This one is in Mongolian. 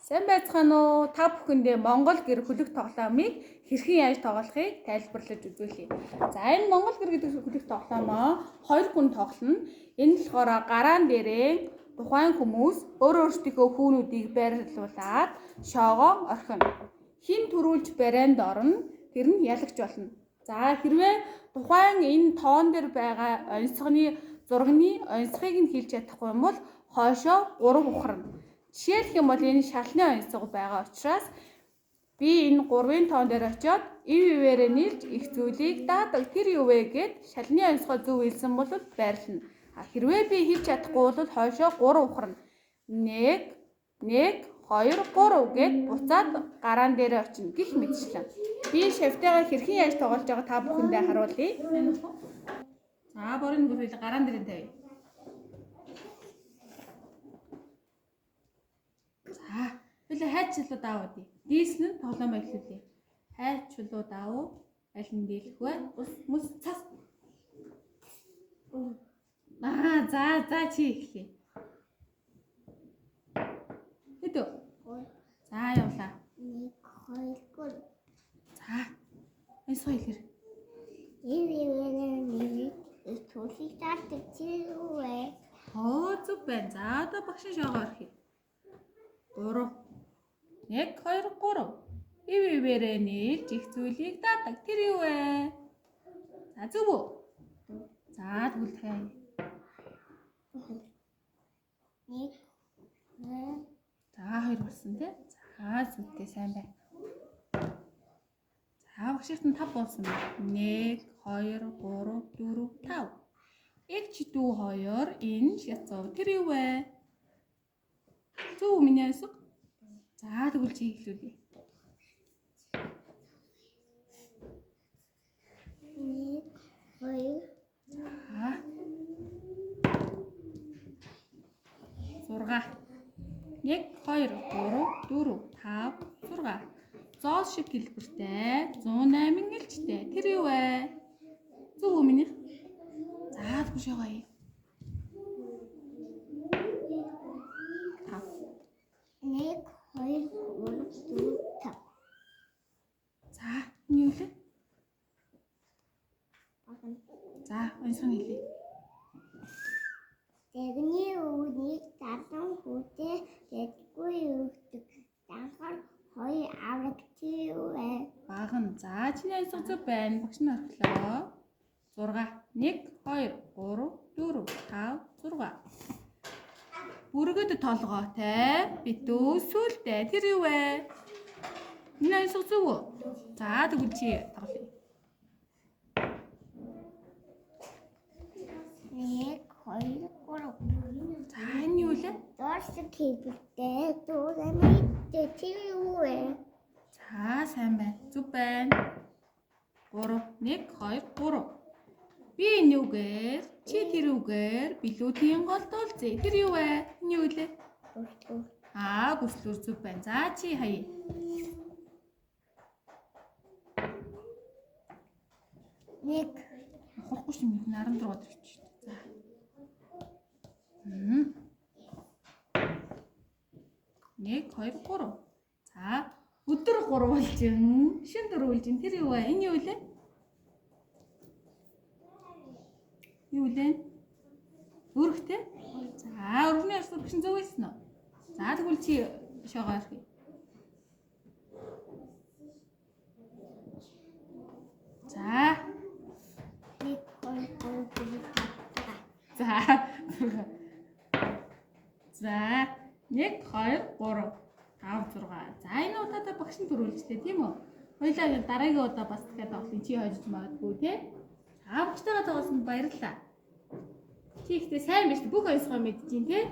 Сайн байцгаана уу? Та бүхэндээ Монгол гэр хөлөг тоглоомыг хэрхэн яаж тоглохыг тайлбарлаж үзүүлье. За энэ Монгол гэр гэдэг хөлөг тоглоомоо 2 хүн тоглоно. Энэ болохоор гараан дээрээ тухайн хүмүүс өөрсдийнхөө хүүнүүдийг байрлуулад шоогоо орхино. Хин төрүүлж барайнд орно, тэр нь ялагч болно. За хэрвээ тухайн энэ тоон дээр байгаа онцгоны зургийн онцгыг нь хэлж чадахгүй юм бол хойшоо 3 ухарна. Жишээлх юм бол энэ шалны онцгой байгаа учраас би энэ 3-ын тоон дээр очиод ивээрээ нийлж их зүйлийг даадаг тэр юу вэ гэд шалны онцгой зөв хэлсэн бол байрлана. Хэрвээ би хэлж чадахгүй бол хойшоо 3 ухарна. 1 2 3 гэд буцаад гараан дээр очино гэх мэтчлэн. Би шавтайгаа хэрхэн яаж тоглож байгаа та бүхэндээ харуулъя. За борын гүрэл гараан дээр тавь. За билээ хайч чулуу даав үү? Дийлсэн нь тоглоом эхлүүлье. Хайч чулуу даав уу? Аль нь дийлэх вэ? Мус цас. За чи эхлэе. Хэдөө? За явлаа. 1 2 3. За. Энэ соёлэр. Ивээрээ төлөй таадаг чи юу вэ? Зүг байна. За одоо багшин шоогоо орхив. 3 1 2 3 ивээрээ нийлж их зүйлийг даадаг тэр юу вэ? За зүг үү? За тэгвэл хай. 1 За 2 болсон тий. За зүгтэй сайн байна. За багшигт нь 5 болсон байна. 1 2 3 4 5 Эгч дүү 2 энэ шатцов тэр юу вэ? Зөв миний answer. За тэгвэл чи хэлүүлье. 1 2 За. 6 1 2 3 4 5 6 Зоос шиг хэлбэртэй 108 элчтэй тэр юу вэ? Зөв үү миний? За тэгвэл шоогоо. 1 2 3 4 5 За энэ юу лээ? За онцгой хэлье. Тэгний үүнийг дардан хүүтэй дэдгүй өгдөг. Данхаар 2 авраг чи юу вэ? Баган. За чиний онцгой зөв байна. Багш нь орхлоо. 6 1 2 3 4 5 6 Бүргэд толгойтой битүү сүлтэй тэр юу вэ? Энэ онцгой зөв үү? За тэгвэл чи тоглоё. 1 2 3 За энэ юу лээ? Дорсик хэлбэртэй дүүрэмтэй чи юу вэ? За сайн байна. Зөв байна. 3 1 2 3 Би энэ юугээр чи тэр юугээр билүүдийн голд олзээ. Тэр юу вэ? Энэ юу лээ? Бүслүүр зөв байна. За чи хаяа. 1 Хурахгүй шим наран дураад ирчих. За. 1 2 3 За өдөр 3 болжин шин 4 болжин тэр юу вэ? Энэ юу лээ? Юу лээ? Өргөтэй? За өргөний асуу бишин зөв байсан уу? За тэгвэл чи шоогоо орхив. За 1 2 3 За 1 2 3 5 6 За энэ удаатай багш нь төрүүлжтэй тийм үү? Хоёлаа дараагийн удаа бас дахиад тоглоом чи хожиж магадгүй тий? Багштайгаа тоглосонд баярлалаа. Чи ихтэй сайн биш бүх онцгой мэдчихээн тий?